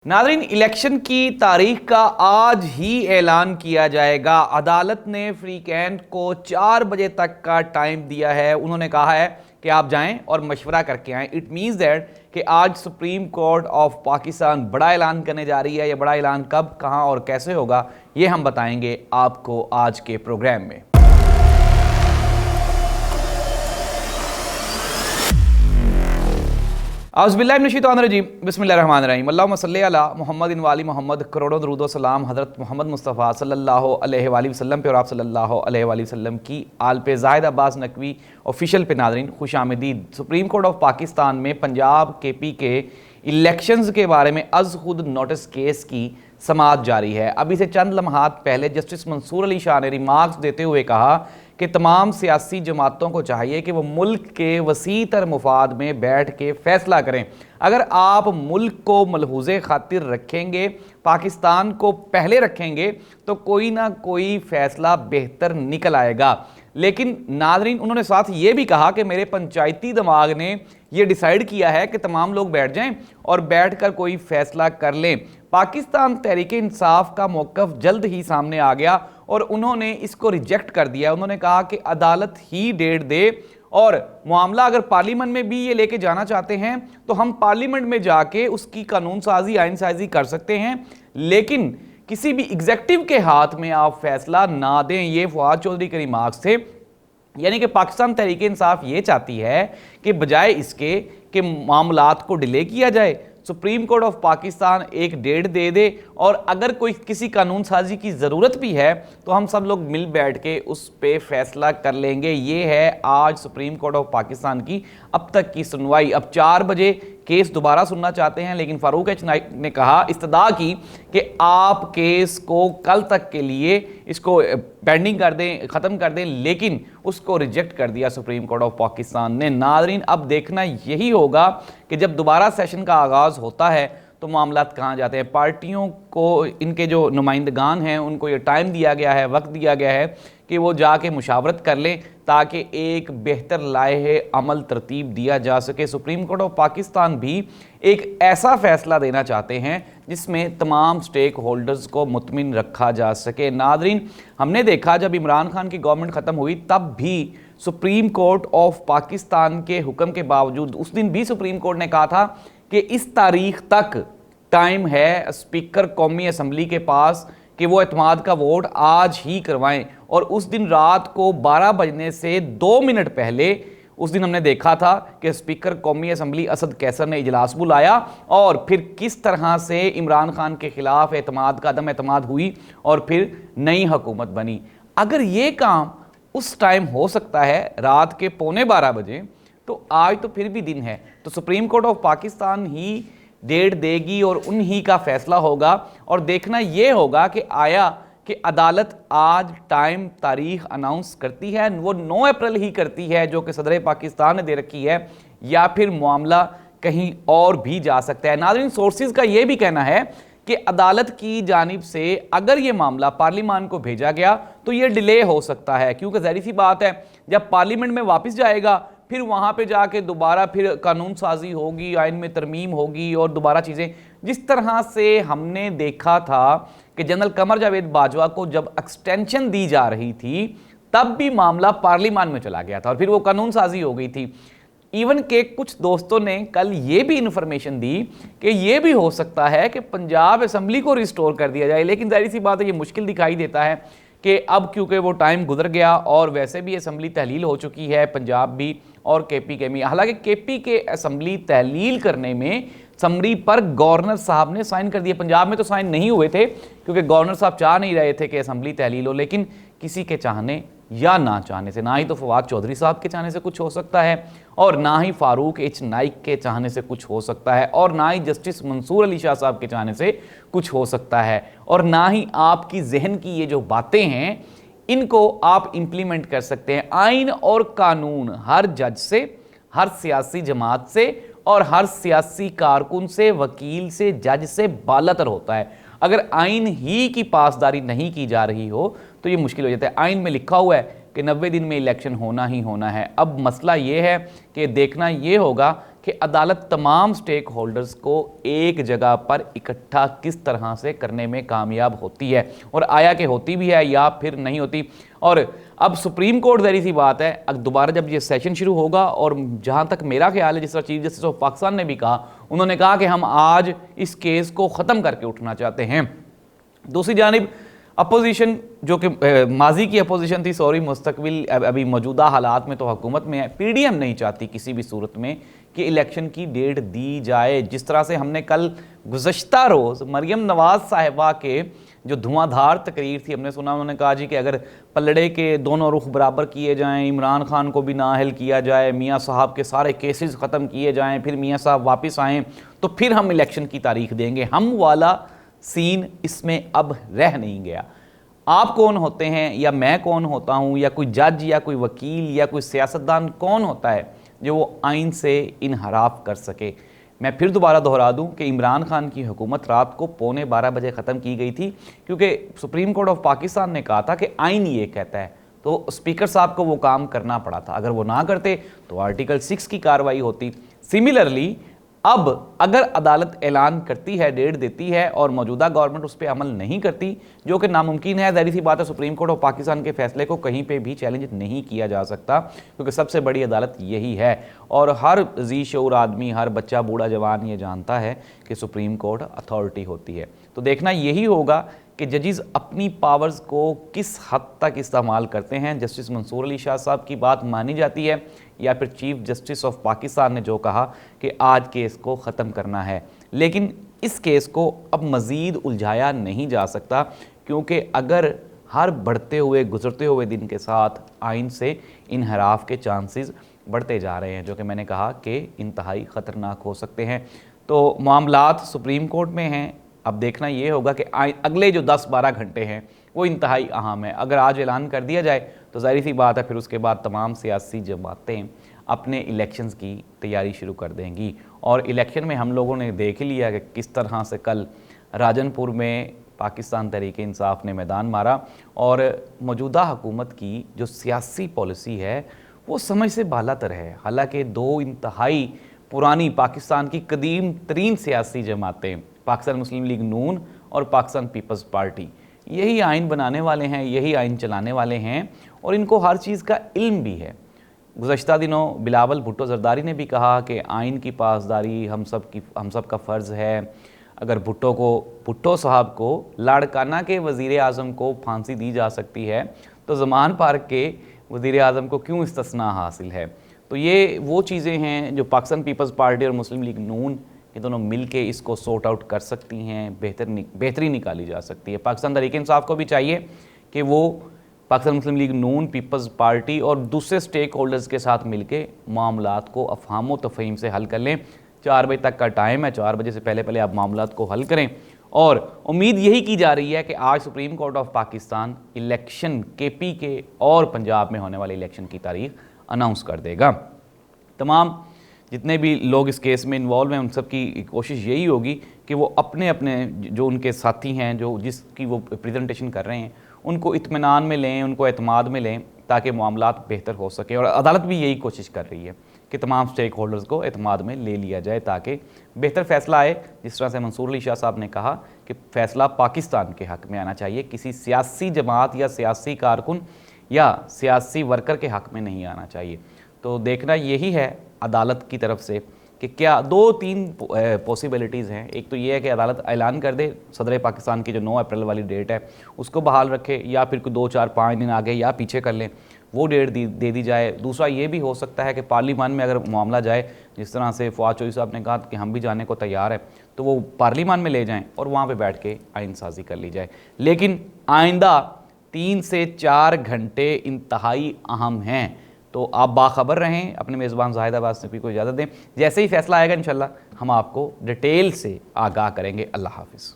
नाज़रीन, इलेक्शन की तारीख का आज ही ऐलान किया जाएगा। अदालत ने फ्री कैंट को 4 बजे तक का टाइम दिया है। उन्होंने कहा है कि आप जाएं और मशवरा करके आएं। इट मीन्स दैट कि आज सुप्रीम कोर्ट ऑफ पाकिस्तान बड़ा ऐलान करने जा रही है। यह बड़ा ऐलान कब, कहां और कैसे होगा, ये हम बताएंगे आपको आज के प्रोग्राम में। औज़ुबिल्लाहिमिनश्शैतानिर्रजीम, बिस्मिल्लाहिर्रहमानिर्रहीम। अल्लाहुम्मा सल्ली अला मुहम्मद व आलि मुहम्मद। करोड़ों दरूद व सलाम हज़रत मोहम्मद मुस्तफ़ा सल्लल्लाहु अलैहि वसल्लम पे और आप सल्लल्लाहु अलैहि वसल्लम की आल पे। ज़ाहिद अब्बास नकवी ऑफिशियल पे नाज़रीन खुशामदीद। सुप्रीम कोर्ट ऑफ पाकिस्तान में पंजाब KP के इलेक्शंस के बारे में अज़ खुद नोटिस केस की समाअत जारी है। अभी से चंद लम्हात पहले जस्टिस मंसूर अली शाह ने रिमार्क्स देते हुए कहा कि तमाम सियासी जमातों को चाहिए कि वो मुल्क के वसी तर मुफाद में बैठ के फैसला करें। अगर आप मुल्क को मलहूज़े खातिर रखेंगे, पाकिस्तान को पहले रखेंगे, तो कोई ना कोई फ़ैसला बेहतर निकल आएगा। लेकिन नाज़रीन, उन्होंने साथ ये भी कहा कि मेरे पंचायती दिमाग ने ये डिसाइड किया है कि तमाम लोग बैठ जाएं और बैठ कर कोई फ़ैसला कर लें। पाकिस्तान तहरीक इंसाफ का मौक़िफ़ जल्द ही सामने आ गया और उन्होंने इसको रिजेक्ट कर दिया। उन्होंने कहा कि अदालत ही डेट दे और मामला अगर पार्लियामेंट में भी ये लेके जाना चाहते हैं तो हम पार्लियामेंट में जाके उसकी कानून साजी, आइन साजी कर सकते हैं, लेकिन किसी भी एग्जेक्टिव के हाथ में आप फैसला ना दें। ये फवाद चौधरी के रिमार्क्स थे। यानी कि पाकिस्तान तहरीक इंसाफ ये चाहती है कि बजाय इसके कि मामलात को डिले किया जाए, सुप्रीम कोर्ट ऑफ पाकिस्तान एक डेट दे दे और अगर कोई किसी कानून साजी की ज़रूरत भी है तो हम सब लोग मिल बैठ के उस पे फैसला कर लेंगे। ये है आज सुप्रीम कोर्ट ऑफ पाकिस्तान की अब तक की सुनवाई। अब 4 बजे केस दोबारा सुनना चाहते हैं, लेकिन फारूक एच नाइक ने कहा, इस्तदा की कि आप केस को कल तक के लिए इसको पेंडिंग कर दें, ख़त्म कर दें, लेकिन उसको रिजेक्ट कर दिया सुप्रीम कोर्ट ऑफ पाकिस्तान ने। नाज़रीन, अब देखना यही होगा कि जब दोबारा सेशन का आगाज़ होता है तो मामलात कहाँ जाते हैं। पार्टियों को, इनके जो नुमाइंदगान हैं, उनको ये टाइम दिया गया है, वक्त दिया गया है कि वो जाके मुशावरत कर लें ताकि एक बेहतर लाहे अमल तरतीब दिया जा सके। सुप्रीम कोर्ट ऑफ पाकिस्तान भी एक ऐसा फ़ैसला देना चाहते हैं जिसमें तमाम स्टेक होल्डर्स को मुतमिन रखा जा सके। नाज़रीन, हमने देखा जब इमरान खान की गवर्नमेंट ख़त्म हुई तब भी सुप्रीम कोर्ट ऑफ पाकिस्तान के हुक्म के बावजूद उस दिन भी सुप्रीम कोर्ट ने कहा था कि इस तारीख तक टाइम है स्पीकर कौमी असम्बली के पास कि वो एतमाद का वोट आज ही करवाएं। और उस दिन रात को 12 बजने से 2 मिनट पहले उस दिन हमने देखा था कि स्पीकर कौमी असम्बली असद कैसर ने इजलास बुलाया और फिर किस तरह से इमरान खान के खिलाफ एतमाद का अदम एतमाद हुई और फिर नई हुकूमत बनी। अगर ये काम उस टाइम हो सकता है रात के 11:15 बजे, तो आज तो फिर भी दिन है। तो सुप्रीम कोर्ट ऑफ पाकिस्तान ही डेट देगी और उन्हीं का फैसला होगा। और देखना यह होगा कि आया कि अदालत आज टाइम तारीख अनाउंस करती है, वो 9 अप्रैल ही करती है जो कि सदर पाकिस्तान ने दे रखी है, या फिर मामला कहीं और भी जा सकता है। नाज़रीन, सोर्सेज का यह भी कहना है कि अदालत की जानिब से अगर ये मामला पार्लियामान को भेजा गया तो ये डिले हो सकता है, क्योंकि ज़ाहिर सी बात है जब पार्लियामेंट में वापस जाएगा फिर वहाँ पे जाके दोबारा फिर कानून साजी होगी, आइन में तरमीम होगी और दोबारा चीज़ें, जिस तरह से हमने देखा था कि जनरल कमर जावेद बाजवा को जब एक्सटेंशन दी जा रही थी तब भी मामला पार्लियामान में चला गया था और फिर वो कानून साजी हो गई थी। इवन के कुछ दोस्तों ने कल ये भी इंफॉर्मेशन दी कि ये भी हो सकता है कि पंजाब असम्बली को रिस्टोर कर दिया जाए, लेकिन जाहिर सी बात है ये मुश्किल दिखाई देता है कि अब क्योंकि वो टाइम गुजर गया और वैसे भी असम्बली तहलील हो चुकी है, पंजाब भी और KP के भी। हालांकि KP के असम्बली तहलील करने में समरी पर गवर्नर साहब ने साइन कर दिए। पंजाब में तो साइन नहीं हुए थे क्योंकि गवर्नर साहब चाह नहीं रहे थे कि असम्बली तहलील हो, लेकिन किसी के चाहने या ना चाहने से, ना ही तो फवाद चौधरी साहब के चाहने से कुछ हो सकता है और ना ही फारूक एच नाइक के चाहने से कुछ हो सकता है और ना ही जस्टिस मंसूर अली शाह साहब के चाहने से कुछ हो सकता है और ना ही आपकी जहन की ये जो बातें हैं इनको आप इम्प्लीमेंट कर सकते हैं। आइन और कानून हर जज से, हर सियासी जमात से और हर सियासी कारकुन से, वकील से, जज से बालातर होता है। अगर आइन ही की पासदारी नहीं की जा रही हो तो ये मुश्किल हो जाता है। आइन में लिखा हुआ है कि 90 दिन में इलेक्शन होना ही होना है। अब मसला ये है कि देखना ये होगा कि अदालत तमाम स्टेक होल्डर्स को एक जगह पर इकट्ठा किस तरह से करने में कामयाब होती है, और आया कि होती भी है या फिर नहीं होती। और अब सुप्रीम कोर्ट, ज़ाहिर सी बात है, अब दोबारा जब ये सेशन शुरू होगा, और जहाँ तक मेरा ख्याल है, जिस तरह चीफ जस्टिस ऑफ पाकिस्तान ने भी कहा, उन्होंने कहा कि हम आज इस केस को ख़त्म करके उठना चाहते हैं। दूसरी जानिब अपोजिशन, जो कि माजी की अपोजिशन थी, सॉरी मुस्तकबिल अभी मौजूदा हालात में तो हुकूमत में है, पीडीएम नहीं चाहती किसी भी सूरत में कि इलेक्शन की डेट दी जाए। जिस तरह से हमने कल गुज़श्ता रोज़ मरियम नवाज़ साहिबा के जो धुआंधार तकरीर थी, हमने सुना उन्होंने कहा जी कि अगर पलड़े के दोनों रुख बराबर किए जाएं, इमरान खान को भी नाअहल किया जाए, मियाँ साहब के सारे केसेस ख़त्म किए जाएं, फिर मियाँ साहब वापस आएँ तो फिर हम इलेक्शन की तारीख देंगे। हम वाला सीन इसमें अब रह नहीं गया। आप कौन होते हैं या मैं कौन होता हूं या कोई जज या कोई वकील या कोई सियासतदान कौन होता है जो वो आइन से इनहराफ कर सके। मैं फिर दोबारा दोहरा दूं कि इमरान खान की हुकूमत रात को 11:15 बजे ख़त्म की गई थी, क्योंकि सुप्रीम कोर्ट ऑफ पाकिस्तान ने कहा था कि आइन ये कहता है, तो स्पीकर साहब को वो काम करना पड़ा था। अगर वो ना करते तो आर्टिकल 6 की कार्रवाई होती। सिमिलरली अब अगर अदालत ऐलान करती है, डेट देती है, और मौजूदा गवर्नमेंट उस पर अमल नहीं करती, जो कि नामुमकिन है, ज़ाहिर सी बात है, सुप्रीम कोर्ट ऑफ पाकिस्तान के फैसले को कहीं पे भी चैलेंज नहीं किया जा सकता, क्योंकि सबसे बड़ी अदालत यही है। और हर जी शऊर आदमी, हर बच्चा, बूढ़ा, जवान ये जानता है कि सुप्रीम कोर्ट अथॉरिटी होती है। तो देखना यही होगा कि जजेस अपनी पावर्स को किस हद तक इस्तेमाल करते हैं। जस्टिस मंसूर अली शाह साहब की बात मानी जाती है, या फिर चीफ जस्टिस ऑफ पाकिस्तान ने जो कहा कि आज केस को ख़त्म करना है। लेकिन इस केस को अब मज़ीद उलझाया नहीं जा सकता, क्योंकि अगर हर बढ़ते हुए, गुजरते हुए दिन के साथ आइन से इनहराफ के चांसेस बढ़ते जा रहे हैं, जो कि मैंने कहा कि इंतहाई ख़तरनाक हो सकते हैं। तो मामलात सुप्रीम कोर्ट में हैं। अब देखना ये होगा कि अगले जो 10-12 घंटे हैं वो इंतहाई अहम है। अगर आज ऐलान कर दिया जाए तो ज़ाहिर सी बात है, फिर उसके बाद तमाम सियासी जमातें अपने इलेक्शंस की तैयारी शुरू कर देंगी। और इलेक्शन में हम लोगों ने देख लिया कि किस तरह से कल राजनपुर में पाकिस्तान तहरीक इंसाफ ने मैदान मारा, और मौजूदा हुकूमत की जो सियासी पॉलिसी है वो समझ से बालातर है। हालांकि दो इंतहाई पुरानी पाकिस्तान की कदीम तरीन सियासी जमातें, पाकिस्तान मुस्लिम लीग नून और पाकिस्तान पीपल्स पार्टी, यही आइन बनाने वाले हैं, यही आइन चलाने वाले हैं, और इनको हर चीज़ का इल्म भी है। गुज़श्ता दिनों बिलावल भुट्टो ज़रदारी ने भी कहा कि आइन की पासदारी हम सब का फ़र्ज़ है। अगर भुट्टो साहब को लाड़काना के वज़ीर आज़म को फांसी दी जा सकती है, तो ज़मान पार्क के वज़ीर आज़म को क्यों इस्तिस्ना हासिल है। तो ये वो चीज़ें हैं जो पाकिस्तान पीपल्स पार्टी और मुस्लिम लीग नून ये दोनों मिल के इसको सॉर्ट आउट कर सकती हैं, बेहतरी निकाली जा सकती है। पाकिस्तान तहरीक इंसाफ को भी चाहिए कि वो पाकिस्तान मुस्लिम लीग नून, पीपल्स पार्टी और दूसरे स्टेक होल्डर्स के साथ मिलके मामलात को अफहाम व तफहीम से हल कर लें। 4 बजे तक का टाइम है, 4 बजे से पहले पहले आप मामलात को हल करें। और उम्मीद यही की जा रही है कि आज supreme Court of Pakistan election KP के और पंजाब में होने वाले इलेक्शन की तारीख अनाउंस कर देगा। तमाम जितने भी लोग इस केस में इन्वॉल्व हैं उन सब की कोशिश यही होगी कि वो अपने अपने जो उनके साथी हैं, जो जिसकी वो प्रेजेंटेशन कर रहे हैं, उनको इत्मीनान में लें, उनको एतमाद में लें, ताकि मामलात बेहतर हो सके। और अदालत भी यही कोशिश कर रही है कि तमाम स्टेक होल्डर्स को एतमाद में ले लिया जाए ताकि बेहतर फ़ैसला आए। जिस तरह से मंसूर अली शाह साहब ने कहा कि फ़ैसला पाकिस्तान के हक़ में आना चाहिए, किसी सियासी जमात या सियासी कारकुन या सियासी वर्कर के हक़ में नहीं आना चाहिए। तो देखना यही है अदालत की तरफ से कि क्या 2-3 पॉसिबिलिटीज़ हैं। एक तो ये है कि अदालत ऐलान कर दे सदर पाकिस्तान की जो 9 अप्रैल वाली डेट है उसको बहाल रखे, या फिर कोई 2-4-5 दिन आगे या पीछे कर लें, वो डेट दे दी जाए। दूसरा ये भी हो सकता है कि पार्लियामान में अगर मामला जाए, जिस तरह से फवाद चौधरी साहब ने कहा कि हम भी जाने को तैयार है, तो वो पार्लियामान में ले जाएँ और वहाँ पर बैठ के आइन साजी कर ली जाए। लेकिन आइंदा 3 से 4 घंटे इंतहाई अहम हैं, तो आप बाखबर रहें। अपने मेज़बान जाहिद अब्बास नकवी को इजाज़त दें। जैसे ही फैसला आएगा इंशाल्लाह हम आपको डिटेल से आगाह करेंगे। अल्लाह हाफ़िज़।